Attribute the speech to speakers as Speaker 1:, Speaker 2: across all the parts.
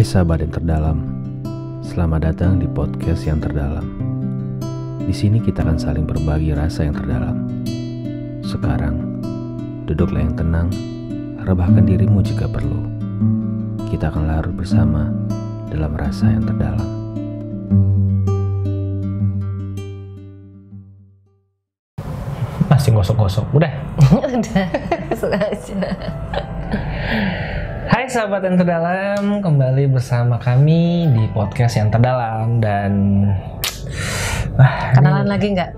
Speaker 1: Hai sahabat yang terdalam, selamat datang di podcast yang terdalam. Di sini kita akan saling berbagi rasa yang terdalam. Sekarang, duduklah yang tenang, rebahkan dirimu jika perlu. Kita akan larut bersama dalam rasa yang terdalam.
Speaker 2: Masih gosok-gosok, udah?
Speaker 3: Udah, sengaja.
Speaker 2: Hai sahabat yang terdalam, kembali bersama kami di podcast yang terdalam. Dan
Speaker 3: kenalan lagi nggak?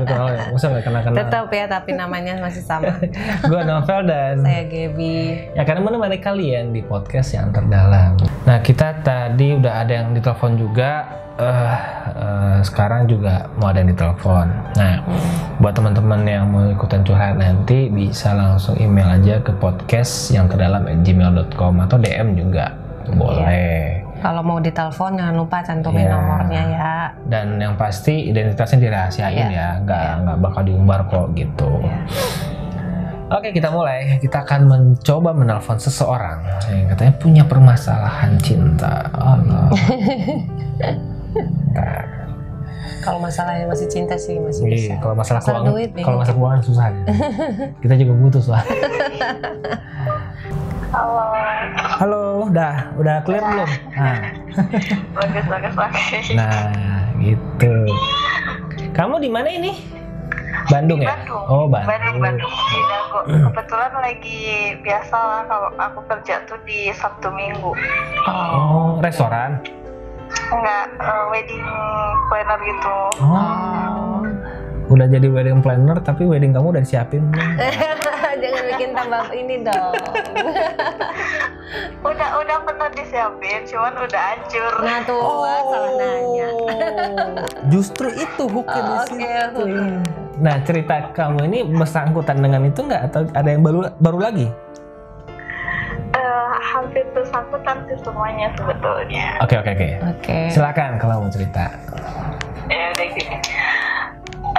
Speaker 2: Kenal ya, masa nggak kenal-kenal?
Speaker 3: Tetap ya, tapi namanya masih sama.
Speaker 2: Gue Novel dan
Speaker 3: Saya Gaby.
Speaker 2: ya karena menemani kalian di podcast yang terdalam. Nah, kita tadi udah ada yang ditelepon juga. Sekarang juga mau ada yang ditelepon. Nah, buat teman-teman yang mau ikutan curhat nanti bisa langsung email aja ke podcast yang terdalam@gmail.com atau DM juga boleh.
Speaker 3: Kalau mau ditelepon jangan lupa cantumin nomornya ya.
Speaker 2: Dan yang pasti identitasnya dirahasiain ya, nggak bakal diumbar kok gitu. Oke, kita mulai. Kita akan mencoba menelpon seseorang yang katanya punya permasalahan cinta. Allah.
Speaker 3: Kalau masalahnya masih cinta sih masih bisa.
Speaker 2: Kalau masalah keuangan,
Speaker 3: duit,
Speaker 2: kalau masalah keuangan susah. Kita juga butuh soalnya. Halo, udah clear belum? Nah.
Speaker 4: Bagus.
Speaker 2: Nah, gitu. Kamu di mana ini? Bandung ya?
Speaker 4: Bandung.
Speaker 2: Oh, Bandung.
Speaker 4: Di Dago. Kebetulan lagi biasa lah kalau aku kerja tuh di Sabtu Minggu.
Speaker 2: Oh, restoran?
Speaker 4: Enggak, wedding planner gitu.
Speaker 2: Oh. Udah jadi wedding planner tapi wedding kamu udah disiapin belum?
Speaker 3: Jangan bikin tambah ini dong.
Speaker 4: Udah pernah disiapin, cuman udah hancur.
Speaker 3: Nah tuh, salah nanya.
Speaker 2: Justru itu hooknya di situ.
Speaker 3: Oke.
Speaker 2: Nah, cerita kamu ini bersangkutan dengan itu nggak atau ada yang baru lagi?
Speaker 4: Hampir bersangkutan sih semuanya sebetulnya.
Speaker 2: Oke.
Speaker 3: Oke.
Speaker 2: Silakan kalau mau cerita.
Speaker 4: Ya udah gini.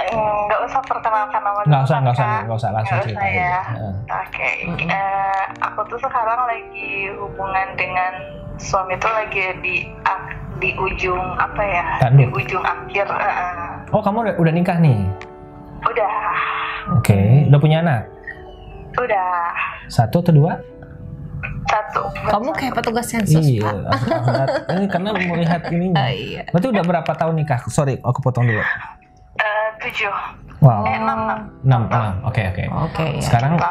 Speaker 4: Nggak usah perkenalkan nama
Speaker 2: Nggak usah langsung
Speaker 4: Nggak
Speaker 2: cerita
Speaker 4: usah ya.
Speaker 2: aja.
Speaker 4: Oke. Aku tuh sekarang lagi hubungan dengan suami tuh lagi di ujung apa ya?
Speaker 2: Tanduk.
Speaker 4: Di ujung akhir.
Speaker 2: Oh, kamu udah nikah nih?
Speaker 4: Udah.
Speaker 2: Oke. Udah punya anak?
Speaker 4: Udah.
Speaker 2: 1 atau 2?
Speaker 4: 1.
Speaker 3: Kamu kayak petugas sensus.
Speaker 2: Iya. Ini karena melihat ini.
Speaker 3: Iya.
Speaker 2: Berarti udah berapa tahun nikah? Sorry, aku potong dulu.
Speaker 4: 7.
Speaker 2: Wow. 6.
Speaker 4: 6.
Speaker 2: Oke.
Speaker 3: Oke. Ya.
Speaker 2: Sekarang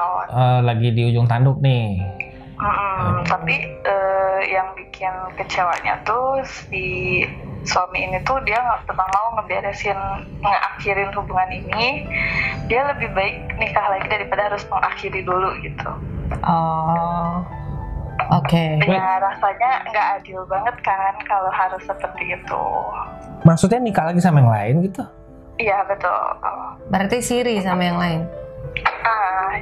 Speaker 2: lagi di ujung tanduk nih.
Speaker 4: Tapi yang bikin kecewanya tuh si suami ini tuh dia nggak pernah mau ngakhirin hubungan ini. Dia lebih baik nikah lagi daripada harus mengakhiri dulu gitu.
Speaker 3: Oh. Oke.
Speaker 4: Ya rasanya nggak adil banget kan kalau harus seperti itu.
Speaker 2: Maksudnya nikah lagi sama yang lain gitu?
Speaker 4: Iya betul.
Speaker 3: Berarti siri sama yang lain.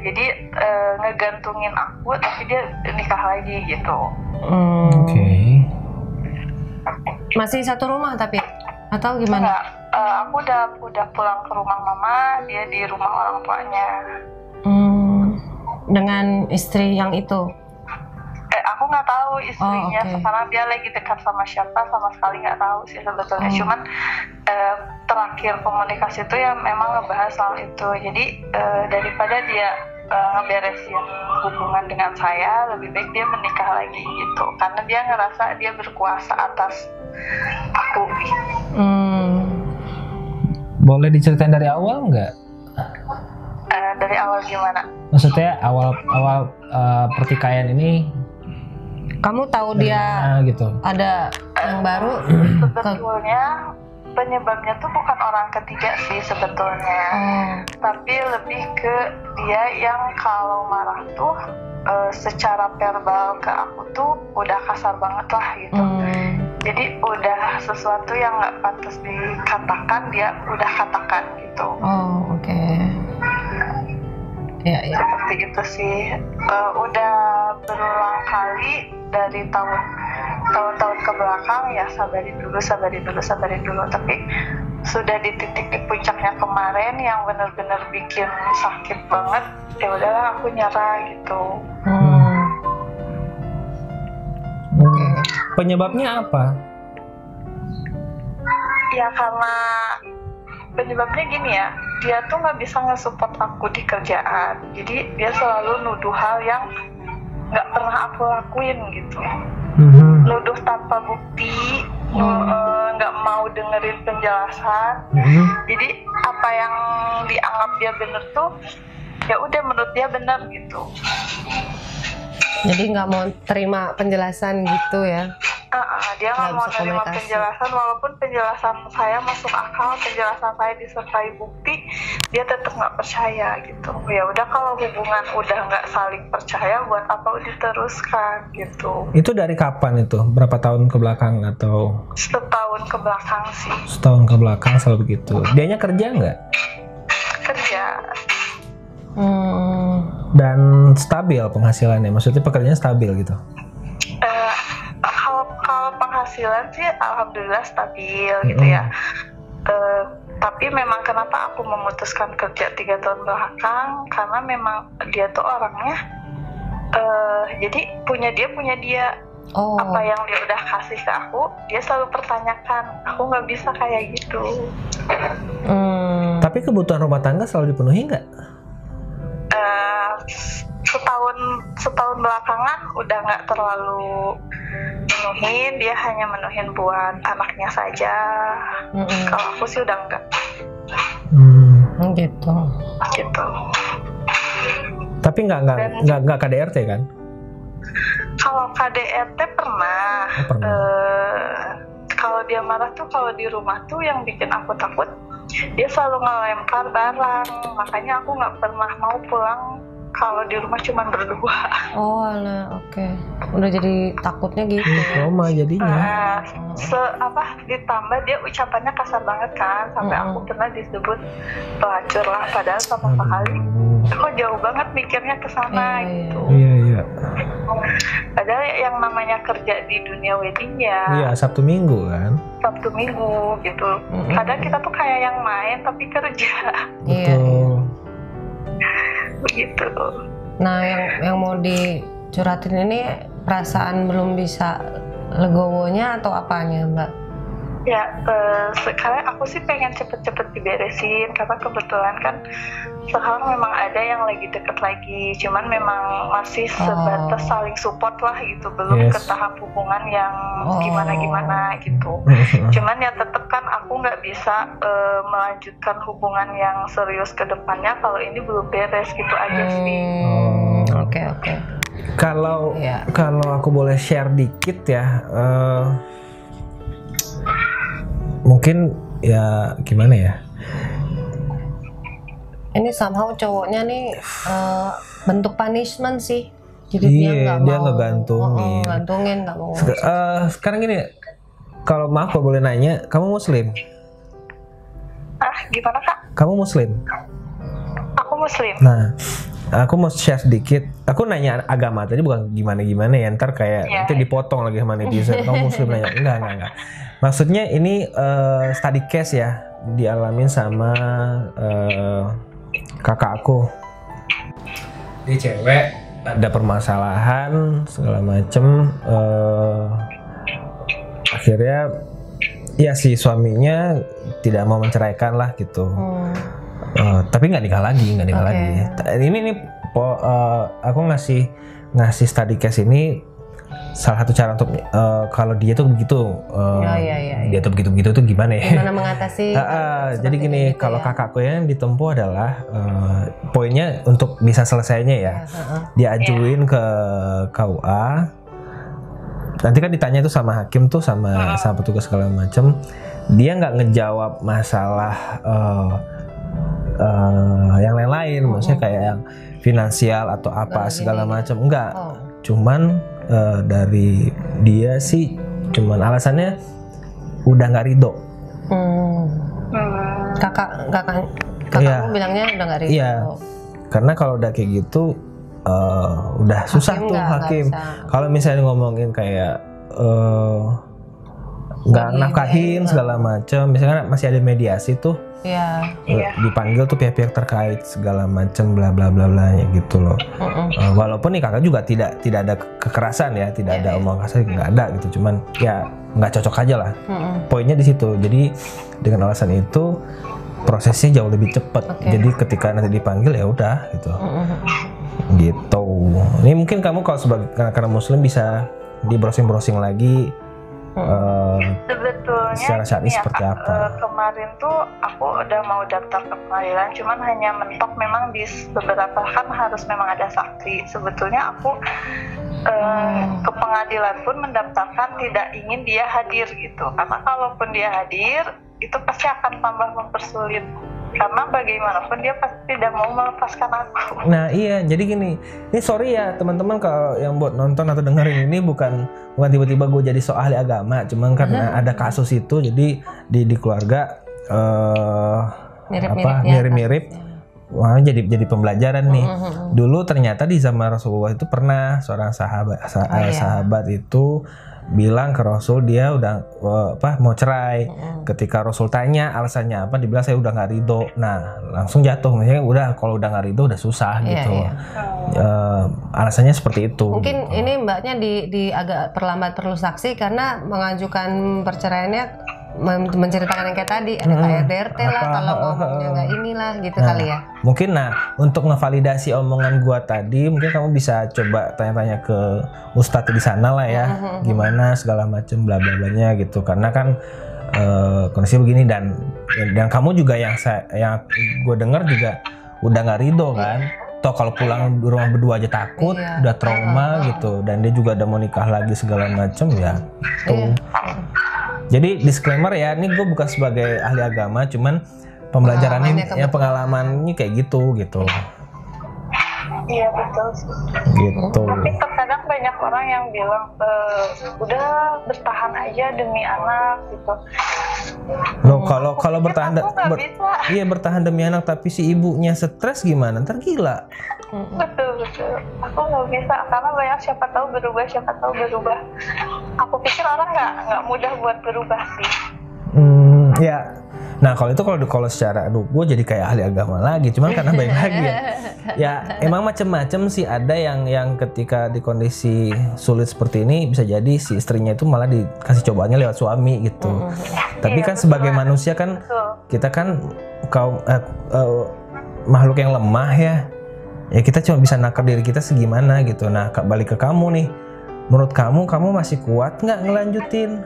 Speaker 4: Jadi ngegantungin aku tapi dia nikah lagi gitu.
Speaker 2: Oke.
Speaker 3: Masih satu rumah tapi atau gimana?
Speaker 4: Enggak, aku udah pulang ke rumah mama, dia di rumah orang tuanya.
Speaker 3: Dengan istri yang itu?
Speaker 4: Aku nggak tahu istrinya.
Speaker 3: Oh, okay.
Speaker 4: Sekarang dia lagi dekat sama siapa sama sekali nggak tahu sih sebetulnya. Cuman terakhir komunikasi itu ya memang ngebahas soal itu. Jadi daripada dia ngeberesin hubungan dengan saya, lebih baik dia menikah lagi gitu. Karena dia ngerasa dia berkuasa atas aku.
Speaker 2: Boleh diceritain dari awal nggak?
Speaker 4: Dari awal gimana?
Speaker 2: Maksudnya awal pertikaian ini?
Speaker 3: Kamu tahu dia
Speaker 2: gitu.
Speaker 3: ada yang baru?
Speaker 4: Sebetulnya penyebabnya tuh bukan orang ketiga sih sebetulnya. Tapi lebih ke dia yang kalau marah tuh secara verbal ke aku tuh udah kasar banget lah gitu. Jadi udah sesuatu yang nggak pantas dikatakan dia udah katakan gitu.
Speaker 3: Oke. Ya.
Speaker 4: Seperti itu sih. Udah berulang kali dari tahun-tahun ke belakang ya sabarin dulu. Tapi sudah di titik di puncaknya kemarin yang benar-benar bikin sakit banget. Ya udahlah aku nyerah gitu.
Speaker 3: Oke.
Speaker 2: Penyebabnya apa?
Speaker 4: Ya karena penyebabnya gini ya, dia tuh nggak bisa nge-support aku di kerjaan, jadi dia selalu nuduh hal yang nggak pernah aku lakuin gitu, nuduh tanpa bukti, nggak mau dengerin penjelasan. Jadi apa yang dianggap dia bener tuh ya udah menurut dia bener gitu.
Speaker 3: Jadi nggak mau terima penjelasan gitu ya?
Speaker 4: Dia nggak mau terima penjelasan, walaupun penjelasan saya masuk akal, penjelasan saya disertai bukti, dia tetap nggak percaya gitu. Ya udah, kalau hubungan udah nggak saling percaya, buat apa diteruskan gitu.
Speaker 2: Itu dari kapan itu? Berapa tahun ke belakang atau?
Speaker 4: Setahun ke belakang sih.
Speaker 2: Setahun ke belakang selalu begitu. Dianya kerja nggak?
Speaker 4: Kerja.
Speaker 2: Dan stabil penghasilannya, maksudnya pekerjaannya stabil gitu?
Speaker 4: Kalau penghasilan sih alhamdulillah stabil gitu ya. Tapi memang kenapa aku memutuskan kerja 3 tahun belakang, karena memang dia tuh orangnya jadi punya dia. Apa yang dia udah kasih ke aku, dia selalu pertanyakan. Aku nggak bisa kayak gitu.
Speaker 2: Tapi kebutuhan rumah tangga selalu dipenuhi nggak?
Speaker 4: Setahun belakangan udah nggak terlalu menuhin, dia hanya menuhin buat anaknya saja. Kalau aku sih udah enggak. Gitu.
Speaker 2: Tapi nggak KDRT kan?
Speaker 4: Kalau KDRT pernah. Kalau dia marah tuh, kalau di rumah tuh yang bikin aku takut, dia selalu ngelempar barang. Makanya aku nggak pernah mau pulang kalau di rumah cuma berdua.
Speaker 3: Oh alah, oke. Udah jadi takutnya gitu.
Speaker 2: Trauma jadinya.
Speaker 4: Ditambah dia ucapannya kasar banget kan, sampai aku pernah disebut pelacur lah, padahal sama sekali kok jauh banget mikirnya ke sana gitu.
Speaker 2: Iya.
Speaker 4: Padahal yang namanya kerja di dunia wedding ya.
Speaker 2: Iya, Sabtu Minggu kan.
Speaker 4: Sabtu Minggu gitu. Kadang kita tuh kayak yang main tapi kerja.
Speaker 2: Betul.
Speaker 4: Begitu.
Speaker 3: Nah, yang mau dicurhatin ini perasaan belum bisa legowonya atau apanya, Mbak?
Speaker 4: Ya, sekarang aku sih pengen cepet-cepet diberesin, karena kebetulan kan sekarang memang ada yang lagi deket lagi, cuman memang masih sebatas saling support lah gitu, belum ke tahap hubungan yang gimana-gimana gitu. Cuman ya tetap kan aku nggak bisa melanjutkan hubungan yang serius ke depannya kalau ini belum beres gitu aja sih.
Speaker 3: Oke.
Speaker 2: Kalau aku boleh share dikit ya, mungkin ya gimana ya?
Speaker 3: Ini somehow cowoknya nih bentuk punishment sih. Jadi dia ngegantungin, nggak mau.
Speaker 2: Sekarang gini, kalau maaf kalau boleh nanya, kamu Muslim?
Speaker 4: Gimana Kak?
Speaker 2: Kamu Muslim?
Speaker 4: Aku Muslim.
Speaker 2: Nah, aku mau share sedikit. Aku nanya agama tadi bukan gimana-gimana ya, ntar kayak nanti dipotong lagi sama netizen. Kamu Muslim nanya? Enggak. Maksudnya ini study case ya, dialamin sama kakak aku. Dia cewek, ada permasalahan segala macem. Akhirnya ya si suaminya tidak mau menceraikan lah gitu. Tapi nggak nikah lagi. Ini aku ngasih study case ini salah satu cara untuk kalau dia tuh begitu, dia tuh begitu tuh gimana ya?
Speaker 3: Gimana mengatasi?
Speaker 2: Jadi gini, gitu kalau kakakku yang ditempuh adalah poinnya untuk bisa selesainya ya, dia ajuin ke KUA. Nanti kan ditanya tuh sama hakim tuh sama petugas segala macem, dia nggak ngejawab masalah yang lain-lain, maksudnya kayak yang finansial atau apa segala macam, enggak. Cuman dari dia sih cuman alasannya udah nggak ridho.
Speaker 3: Kakakmu bilangnya udah nggak ridho.
Speaker 2: Iya, karena kalau udah kayak gitu udah susah tuh hakim. Kalau misalnya ngomongin kayak nggak nafkahin segala macam. Misalnya masih ada mediasi tuh, dipanggil tuh pihak-pihak terkait segala macam bla bla bla bla gitu loh. Walaupun nih kakak juga tidak ada kekerasan ya, tidak ada omong kasar, nggak ada gitu. Cuman ya nggak cocok aja lah. Poinnya di situ. Jadi dengan alasan itu prosesnya jauh lebih cepat. Jadi ketika nanti dipanggil ya udah gitu. Gitu. Ini mungkin kamu kalau sebagai karena muslim bisa di browsing lagi.
Speaker 4: Sebetulnya
Speaker 2: secara syar'i seperti apa?
Speaker 4: Kemarin tuh aku udah mau daftar ke pengadilan, cuman hanya mentok memang di beberapa kan harus memang ada saksi. Sebetulnya aku ke pengadilan pun mendaftarkan tidak ingin dia hadir gitu, karena kalaupun dia hadir itu pasti akan tambah mempersulit. Karena bagaimanapun dia pasti tidak mau melepaskan aku.
Speaker 2: Nah iya, jadi gini, ini sorry ya teman-teman kalau yang buat nonton atau dengerin ini bukan tiba-tiba gue jadi so ahli agama, cuman karena ada kasus itu, jadi di keluarga mirip-mirip. Wah, jadi pembelajaran nih. Dulu ternyata di zaman Rasulullah itu pernah seorang sahabat itu bilang ke Rasul dia udah mau cerai. Ketika Rasul tanya alasannya apa, dibilang saya udah nggak ridho. Nah langsung jatuh, maksudnya udah kalau udah nggak ridho udah susah gitu. Alasannya seperti itu.
Speaker 3: Mungkin gitu. Ini mbaknya di agak perlambat perlu saksi karena mengajukan perceraiannya menceritakan yang kayak tadi ada KDRT lah, kalau ngomongnya nggak inilah gitu kali ya.
Speaker 2: Mungkin untuk ngevalidasi omongan gua tadi, mungkin kamu bisa coba tanya-tanya ke ustadz di sana lah ya, gimana segala macem bla bla blanya gitu. Karena kan kondisi begini dan kamu juga yang gue dengar juga udah nggak ridho kan. Toh kalau pulang di rumah berdua aja takut, udah trauma gitu, dan dia juga udah mau nikah lagi segala macem ya. Tuh. Jadi disclaimer ya, ini gue bukan sebagai ahli agama, cuman pembelajaran ini ya pengalamannya kayak gitu.
Speaker 4: Iya betul.
Speaker 2: Gitu.
Speaker 4: Tapi terkadang banyak orang yang bilang udah bertahan aja demi anak gitu.
Speaker 2: Loh kalau bertahan bertahan demi anak tapi si ibunya stres gimana? Ntar gila.
Speaker 4: Betul. Aku nggak bisa karena banyak siapa tahu berubah. Aku pikir orang nggak mudah buat berubah sih.
Speaker 2: Ya. Nah kalau secara gue jadi kayak ahli agama lagi, cuman karena baik lagi ya emang macem-macem sih. Ada yang ketika di kondisi sulit seperti ini bisa jadi si istrinya itu malah dikasih cobaannya lewat suami gitu. Tapi kan sebagai manusia kan kita kan makhluk yang lemah ya kita cuma bisa nakar diri kita segimana gitu. Nah balik ke kamu nih, menurut kamu masih kuat nggak ngelanjutin?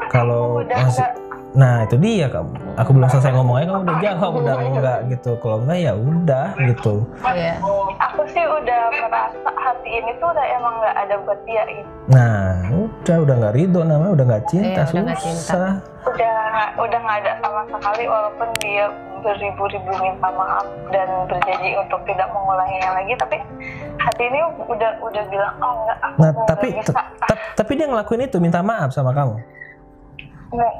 Speaker 2: Kalau masih Nah itu dia, aku belum selesai ngomongnya kamu udah jawab, udah enggak gitu. Kalau enggak ya udah gitu.
Speaker 4: Aku sih udah merasa hati ini tuh udah emang nggak ada buat dia gitu.
Speaker 2: Nah udah nggak ridho namanya, udah nggak cinta, susah.
Speaker 4: Udah nggak ada sama sekali, walaupun dia beribu-ribu minta maaf dan berjanji untuk tidak mengulanginya lagi, tapi hati ini udah bilang enggak.
Speaker 2: Nah tapi dia ngelakuin itu, minta maaf sama kamu?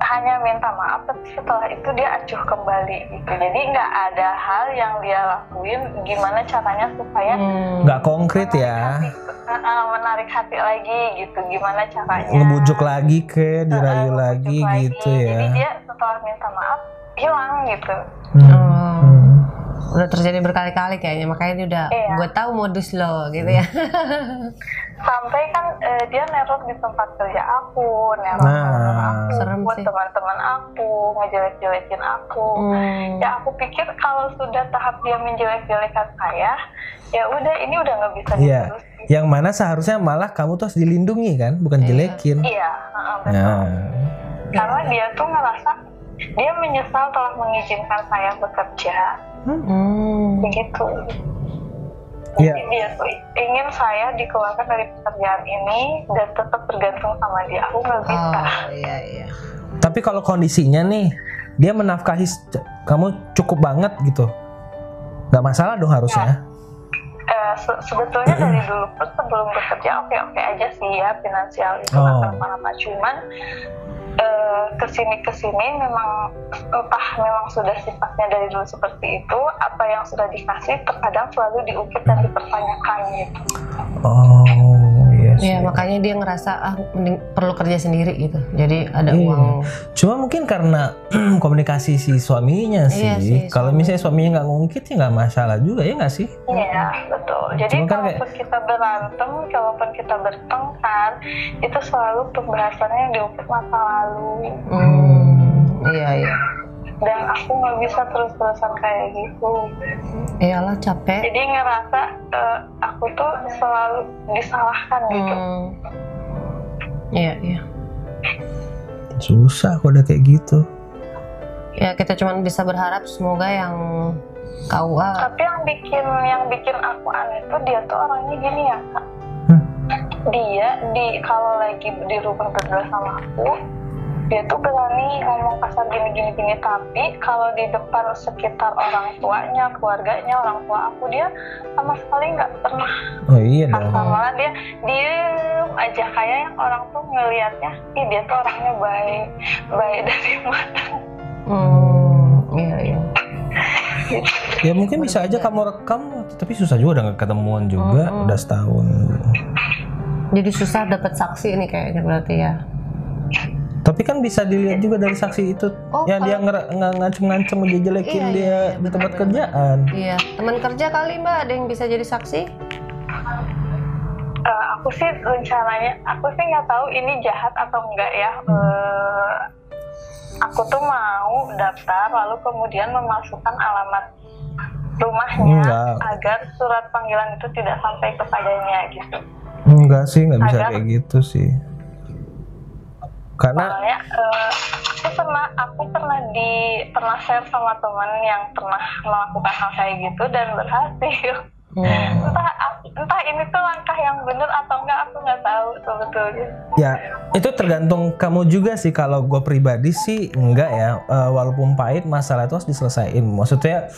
Speaker 4: Hanya minta maaf, tapi setelah itu dia acuh kembali gitu. Jadi nggak ada hal yang dia lakuin gimana caranya supaya
Speaker 2: nggak konkret ya,
Speaker 4: menarik hati lagi gitu, gimana caranya
Speaker 2: ngebujuk lagi dirayu lagi gitu ya.
Speaker 4: Jadi dia setelah minta maaf hilang gitu.
Speaker 3: Udah terjadi berkali-kali kayaknya, makanya dia udah gue tahu modus lo gitu ya.
Speaker 4: Sampai kan dia neror di tempat kerja aku, neror buat teman-teman aku, ngejelek-jelekin aku. Ya aku pikir kalau sudah tahap dia menjelek-jelekan saya, ya udah ini udah nggak bisa diterusin.
Speaker 2: Yang mana seharusnya malah kamu tuh harus dilindungi kan, bukan jelekin.
Speaker 4: Iya, betul. Karena dia tuh ngerasa dia menyesal telah mengizinkan saya bekerja. Begitu. Jadi dia tuh ingin saya dikeluarkan dari pekerjaan ini dan tetap bergantung sama dia. Aku nggak bisa.
Speaker 3: Iya.
Speaker 2: Tapi kalau kondisinya nih, dia menafkahi kamu cukup banget gitu, nggak masalah dong harusnya.
Speaker 4: Sebetulnya dari dulu pun sebelum bekerja oke aja sih ya, finansial itu nggak apa-apa. Cuman kesini memang entah memang sudah sifatnya dari dulu seperti itu, apa yang sudah dikasih terkadang selalu diungkit dan dipertanyakan gitu.
Speaker 2: Oh iya
Speaker 3: Iya, makanya dia ngerasa mending perlu kerja sendiri gitu. Jadi ada uang.
Speaker 2: Cuma mungkin karena komunikasi si suaminya sih.
Speaker 3: Iya sih,
Speaker 2: Kalau misalnya suaminya nggak ngungkit ya nggak masalah juga, ya nggak sih?
Speaker 4: Iya, betul. Jadi
Speaker 2: Cuma kan
Speaker 4: kalaupun kita berantem, kalaupun kita bertengkar, itu selalu pembahasannya yang diungkit masa lalu.
Speaker 3: Iya.
Speaker 4: Dan aku nggak bisa terus-terusan kayak gitu.
Speaker 3: Iyalah, capek.
Speaker 4: Jadi ngerasa aku tuh selalu disalahkan gitu.
Speaker 3: Iya.
Speaker 2: Susah kalau udah kayak gitu.
Speaker 3: Ya kita cuma bisa berharap semoga yang KUA.
Speaker 4: Tapi yang bikin aku aneh tuh dia tuh orangnya gini ya Kak. Dia kalau lagi di rumah berdua sama aku, dia tuh berani ngomong kasar gini, tapi kalau di depan sekitar orang tuanya, keluarganya, orang tua aku, dia sama sekali nggak pernah.
Speaker 2: Oh iya dong.
Speaker 4: Malah dia diem aja, kayak yang orang tuh ngelihatnya, ih dia tuh orangnya baik dari mana.
Speaker 3: Iya.
Speaker 2: Ya mungkin bisa aja kamu rekam, tapi susah juga udah nggak ketemuan juga, udah setahun.
Speaker 3: Jadi susah dapat saksi ini kayaknya berarti ya.
Speaker 2: Tapi kan bisa dilihat juga dari saksi itu, yang dia ngancem-ngancem ngejelekin dia di tempat kerjaan.
Speaker 3: Iya, teman kerja kali Mbak ada yang bisa jadi saksi?
Speaker 4: Aku sih rencananya, aku sih nggak tahu ini jahat atau enggak ya. Aku tuh mau daftar lalu kemudian memasukkan alamat rumahnya agar surat panggilan itu tidak sampai kepadanya gitu.
Speaker 2: Enggak sih, nggak bisa kayak gitu sih. Karena aku pernah share sama teman yang pernah melakukan hal kayak gitu dan berhasil. Entah ini tuh langkah yang benar atau enggak, aku nggak tahu sebetulnya. Ya itu tergantung kamu juga sih. Kalau gue pribadi sih enggak ya, walaupun pahit masalah itu harus diselesaikan. Maksudnya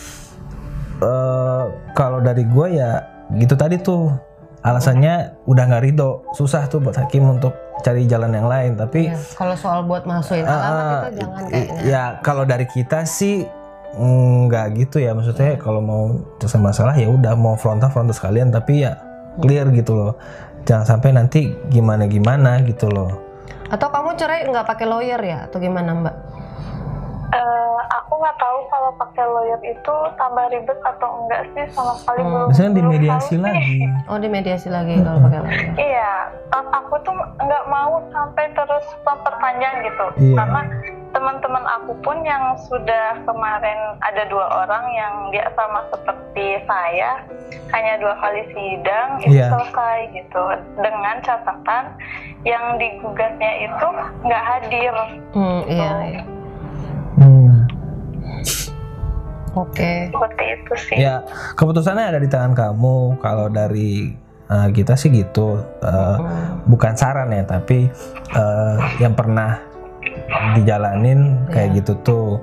Speaker 2: kalau dari gue ya gitu tadi tuh, alasannya udah nggak ridho, susah tuh buat hakim untuk cari jalan yang lain. Tapi
Speaker 3: kalau soal buat masukin alamat itu jangan kayaknya.
Speaker 2: Ya kalau dari kita sih nggak gitu ya, maksudnya kalau mau selesai masalah ya udah, mau frontal sekalian, tapi ya clear gitu loh, jangan sampai nanti gimana gitu loh.
Speaker 3: Atau kamu cerai nggak pakai lawyer ya atau gimana Mbak?
Speaker 4: Aku nggak tahu kalau pakai lawyer itu tambah ribet atau enggak sih, sama sekali belum.
Speaker 2: Misalnya di mediasi lagi.
Speaker 3: Oh, di mediasi lagi kalau pakai lawyer.
Speaker 4: Iya, aku tuh nggak mau sampai terus memperpanjang gitu, karena teman-teman aku pun yang sudah kemarin ada 2 orang yang dia sama seperti saya, hanya 2 kali sidang itu selesai gitu, dengan catatan yang digugatnya itu nggak hadir.
Speaker 3: Iya. Oke.
Speaker 4: Seperti itu sih.
Speaker 2: Ya keputusannya ada di tangan kamu. Kalau dari kita sih gitu, bukan saran ya, tapi yang pernah dijalanin kayak gitu tuh.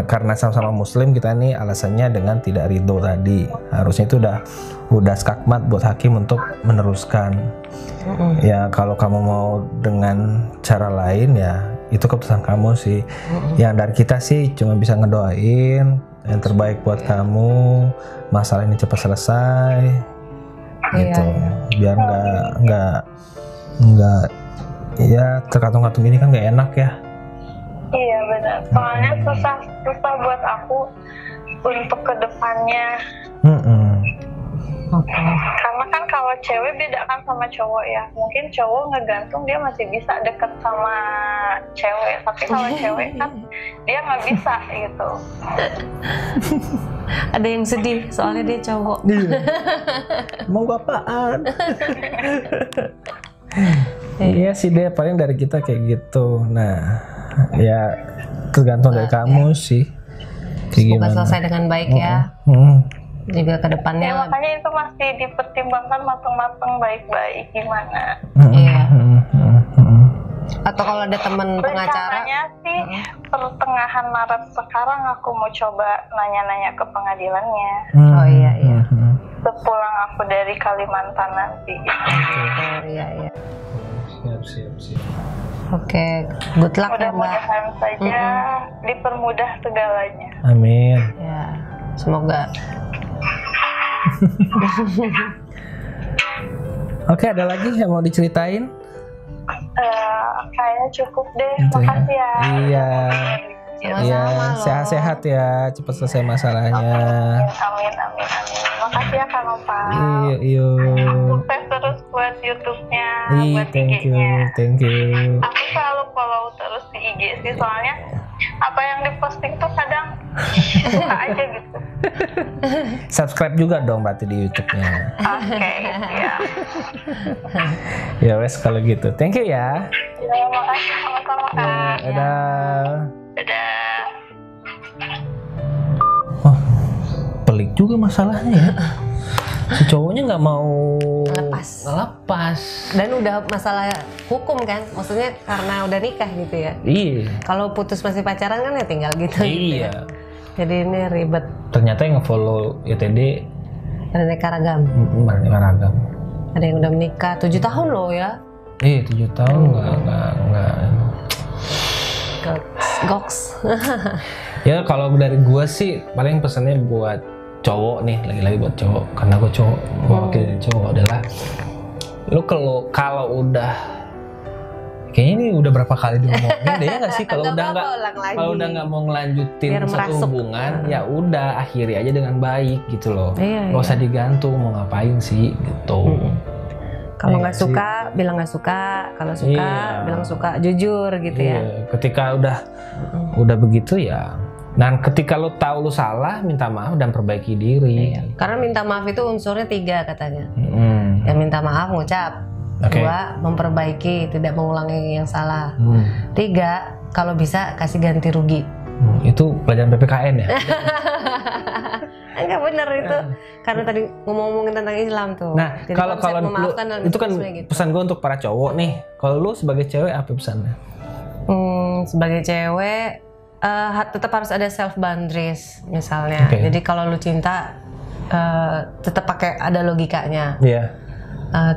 Speaker 2: Karena sama-sama muslim kita nih, alasannya dengan tidak ridho tadi, harusnya itu udah skakmat buat hakim untuk meneruskan. Ya kalau kamu mau dengan cara lain ya itu keputusan kamu sih. Yang dari kita sih cuma bisa ngedoain yang terbaik buat kamu, masalah ini cepat selesai gitu. Biar nggak ya terkatung-katung ini kan nggak enak ya.
Speaker 4: Iya benar, soalnya susah buat aku untuk kedepannya. Karena kan kalau cewek beda kan sama cowok ya. Mungkin cowok ngegantung dia masih bisa deket sama cewek, tapi kalau cewek kan dia nggak bisa gitu.
Speaker 3: Ada yang sedih soalnya dia cowok.
Speaker 2: Mau apaan? Iya sih, dia paling dari kita kayak gitu. Nah ya tergantung dari kamu sih.
Speaker 3: Semoga selesai dengan baik ya. Juga ke depannya.
Speaker 4: Ya, makanya itu masih dipertimbangkan matang-matang baik-baik gimana.
Speaker 3: Iya. Atau kalau ada teman pengacara.
Speaker 4: Rencananya sih pertengahan Maret sekarang aku mau coba nanya-nanya ke pengadilannya.
Speaker 3: Oh iya.
Speaker 4: Sepulang aku dari Kalimantan nanti.
Speaker 3: Oh iya.
Speaker 2: Siap.
Speaker 3: Oke, good luck ya Mbak.
Speaker 4: Mudah-mudahan saja dipermudah segalanya.
Speaker 2: Amin.
Speaker 3: Ya, semoga.
Speaker 2: Oke, ada lagi yang mau diceritain?
Speaker 4: Kayaknya cukup deh.
Speaker 2: Gitu ya.
Speaker 4: Makasih ya.
Speaker 2: Iya.
Speaker 3: Sama-sama
Speaker 2: Iya,
Speaker 3: loh.
Speaker 2: sehat-sehat ya, cepat selesai masalahnya.
Speaker 4: Amin. Makasih ya Kak Nova.
Speaker 2: Iya.
Speaker 4: Sukses terus buat YouTube-nya, buat
Speaker 2: Thank
Speaker 4: IG-nya.
Speaker 2: you.
Speaker 4: Aku selalu follow terus di IG sih, soalnya apa yang diposting tuh kadang suka aja gitu.
Speaker 2: Subscribe juga dong berarti di YouTube-nya.
Speaker 4: Oke, ya.
Speaker 2: Ya wes kalau gitu. Thank you ya.
Speaker 4: Ya, makasih sama-sama Kak.
Speaker 2: Dadah.
Speaker 4: Dadah.
Speaker 2: Oh, pelik juga masalahnya ya. Si cowoknya nggak mau ngelepas.
Speaker 3: Dan udah masalah hukum kan, maksudnya karena udah nikah gitu ya.
Speaker 2: Iya.
Speaker 3: Kalau putus masih pacaran kan ya tinggal gitu.
Speaker 2: Iya.
Speaker 3: Jadi ini ribet.
Speaker 2: Ternyata yang nge-follow YTD
Speaker 3: Beraneka ragam.
Speaker 2: beraneka ragam.
Speaker 3: Ada yang udah menikah 7 tahun loh ya.
Speaker 2: 7 tahun nggak.
Speaker 3: Goks.
Speaker 2: Ya kalau dari gua sih paling pesannya buat cowok nih, lagi-lagi buat cowok, karena gua cowok, wakil dari cowok adalah lu kalau udah kayaknya ini udah berapa kali diomongin deh ya nggak sih, kalau udah nggak mau ngelanjutin
Speaker 3: Biar
Speaker 2: satu
Speaker 3: merasuk.
Speaker 2: hubungan ya udah akhiri aja dengan baik gitu loh.
Speaker 3: Iya,
Speaker 2: Gak usah digantung mau ngapain sih gitu.
Speaker 3: Kalau
Speaker 2: Iya
Speaker 3: nggak
Speaker 2: sih.
Speaker 3: suka bilang nggak suka, kalau suka
Speaker 2: Iya.
Speaker 3: bilang suka, jujur gitu ya.
Speaker 2: Ketika udah begitu ya. Dan ketika lu tahu lu salah, minta maaf dan perbaiki diri.
Speaker 3: Iya. Karena minta maaf itu unsurnya 3 katanya.
Speaker 2: Hmm.
Speaker 3: Ya minta maaf, ngucap.
Speaker 2: Oke.
Speaker 3: 2, memperbaiki, tidak mengulangi yang salah.
Speaker 2: Hmm.
Speaker 3: 3, kalau bisa kasih ganti rugi.
Speaker 2: Itu pelajaran PPKN ya.
Speaker 3: Enggak bener itu. Karena tadi ngomongin tentang Islam tuh.
Speaker 2: Nah,
Speaker 3: Jadi
Speaker 2: kalau
Speaker 3: konsep
Speaker 2: lu
Speaker 3: memaafkan dalam
Speaker 2: itu kan
Speaker 3: Islam sebenarnya gitu.
Speaker 2: pesan gue untuk para cowok nih. Kalau lu sebagai cewek apa pesannya?
Speaker 3: Sebagai cewek tetap harus ada self boundaries misalnya.
Speaker 2: Oke.
Speaker 3: Jadi kalau lu cinta tetap pakai ada logikanya.
Speaker 2: Iya.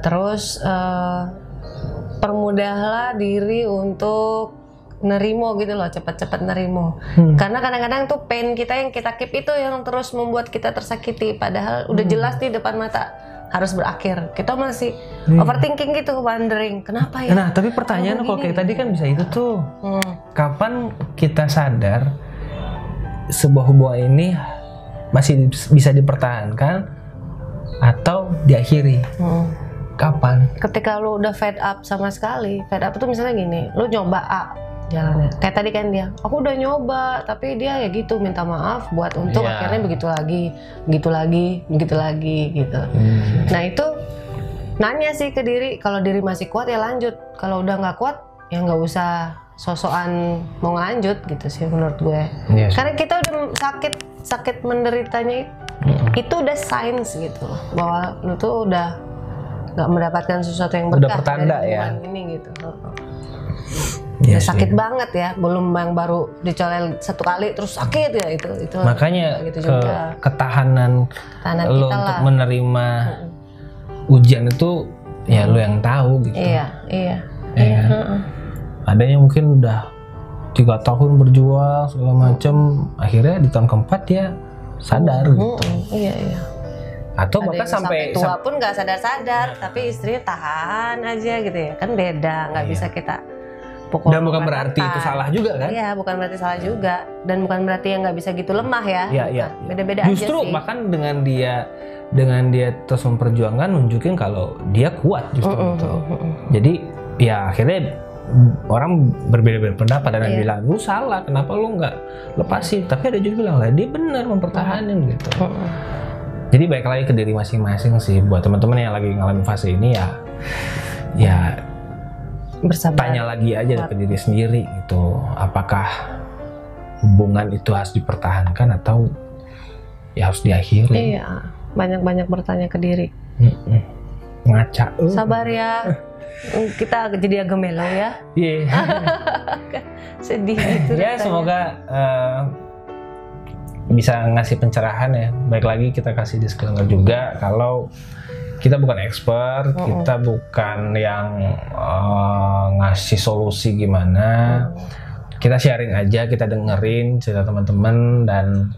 Speaker 3: Terus permudahlah diri untuk nerimo gitu loh, cepat-cepat nerimo. Karena kadang-kadang tuh pain kita yang kita keep itu yang terus membuat kita tersakiti. Padahal udah jelas di depan mata harus berakhir. Kita masih overthinking gitu, wondering kenapa ya?
Speaker 2: Nah, tapi pertanyaan kalau kayak tadi kan bisa itu tuh. Kapan kita sadar sebuah hubungan ini masih bisa dipertahankan atau diakhiri? Kapan?
Speaker 3: Ketika lu udah fed up sama sekali, fed up itu misalnya gini, lu nyoba A jalannya, kayak tadi kan dia, aku udah nyoba tapi dia ya gitu minta maaf buat untuk
Speaker 2: Iya.
Speaker 3: akhirnya begitu lagi gitu. Nah itu nanya sih ke diri, kalau diri masih kuat ya lanjut, kalau udah nggak kuat ya nggak usah sosokan mau lanjut gitu sih menurut gue.
Speaker 2: Iya sih.
Speaker 3: Karena kita udah sakit menderitanya itu udah signs gitu loh, bahwa lu tuh udah nggak mendapatkan sesuatu yang berkah
Speaker 2: pertanda
Speaker 3: dari
Speaker 2: ya.
Speaker 3: hubungan ini gitu.
Speaker 2: Iya
Speaker 3: Ya, sakit
Speaker 2: sih.
Speaker 3: banget ya, belum yang baru dicolel 1 kali terus sakit ya itu.
Speaker 2: Makanya
Speaker 3: gitu juga.
Speaker 2: ketahanan
Speaker 3: Tahanan
Speaker 2: lo
Speaker 3: kita
Speaker 2: untuk
Speaker 3: lah.
Speaker 2: menerima ujian itu ya lo yang tahu gitu.
Speaker 3: Iya.
Speaker 2: Ya kan? Ada yang mungkin udah 3 tahun berjuang segala macem, akhirnya di tahun keempat dia sadar gitu.
Speaker 3: Iya.
Speaker 2: Atau
Speaker 3: Ada
Speaker 2: bahkan
Speaker 3: yang
Speaker 2: sampai
Speaker 3: tua pun nggak sadar-sadar, tapi istrinya tahan aja gitu ya, kan beda, nggak bisa kita pukul.
Speaker 2: dan bukan berarti itu salah juga kan?
Speaker 3: Iya, bukan berarti salah juga, dan bukan berarti yang nggak bisa gitu lemah ya.
Speaker 2: Iya.
Speaker 3: Bukan. Beda-beda aja sih.
Speaker 2: Justru bahkan dengan dia terus memperjuangkan nunjukin kalau dia kuat justru gitu. Jadi ya akhirnya orang berbeda-beda pendapat, ada yang bilang lu salah, kenapa lu nggak lepasin, tapi ada juga bilang lah dia benar mempertahankan gitu. Jadi baik lagi ke diri masing-masing sih, buat teman-teman yang lagi ngalamin fase ini ya
Speaker 3: Bersabar.
Speaker 2: tanya lagi aja ke diri sendiri gitu, apakah hubungan itu harus dipertahankan atau ya harus diakhiri.
Speaker 3: Iya, banyak-banyak bertanya ke diri.
Speaker 2: Ngaca.
Speaker 3: Sabar ya. Kita jadi agak melo ya.
Speaker 2: Iya.
Speaker 3: Sedih gitu.
Speaker 2: Ya
Speaker 3: rasanya.
Speaker 2: semoga bisa ngasih pencerahan ya. Baik lagi kita kasih disclaimer juga kalau kita bukan expert, kita bukan yang ngasih solusi gimana. Kita sharing aja, kita dengerin cerita teman-teman dan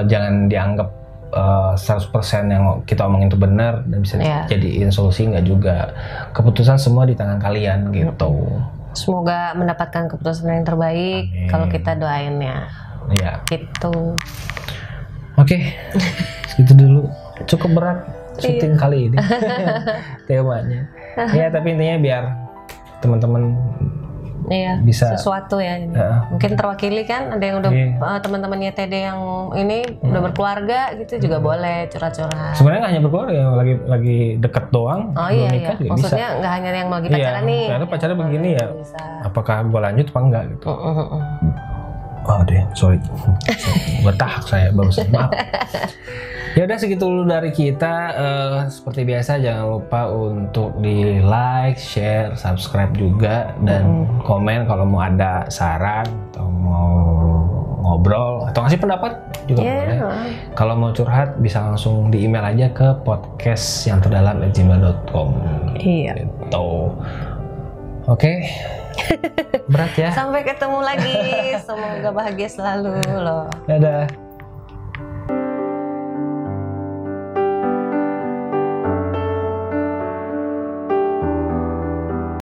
Speaker 2: jangan dianggap 100% yang kita omongin itu benar dan bisa jadiin solusi, nggak juga. Keputusan semua di tangan kalian gitu.
Speaker 3: Semoga mendapatkan keputusan yang terbaik. Kalau kita doain ya.
Speaker 2: Iya.
Speaker 3: Gitu.
Speaker 2: Oke. Segitu dulu. Cukup berat syuting kali ini. Temanya. Ya, tapi intinya biar teman-teman bisa
Speaker 3: sesuatu ya ini. Mungkin terwakili kan, ada yang udah teman-temannya TD yang ini udah berkeluarga gitu juga boleh curhat-curhat.
Speaker 2: Sebenarnya nggak hanya berkeluarga, yang lagi deket doang.
Speaker 3: Oh iya, maksudnya nggak hanya yang lagi pacaran nih.
Speaker 2: Ternyata pacarnya begini ya.
Speaker 3: Bisa.
Speaker 2: Apakah gue lanjut apa enggak gitu? Oh deh, sorry. Bertahak saya barusan, maaf. Ya udah segitu dulu dari kita. Seperti biasa jangan lupa untuk di like, share, subscribe juga dan komen kalau mau ada saran atau mau ngobrol atau ngasih pendapat juga boleh. Kalau mau curhat bisa langsung di email aja ke podcastYangTerdalam@gmail.com.
Speaker 3: Iya.
Speaker 2: Gitu. Oke. Berat ya.
Speaker 3: Sampai ketemu lagi. Semoga bahagia selalu loh.
Speaker 2: Dadah.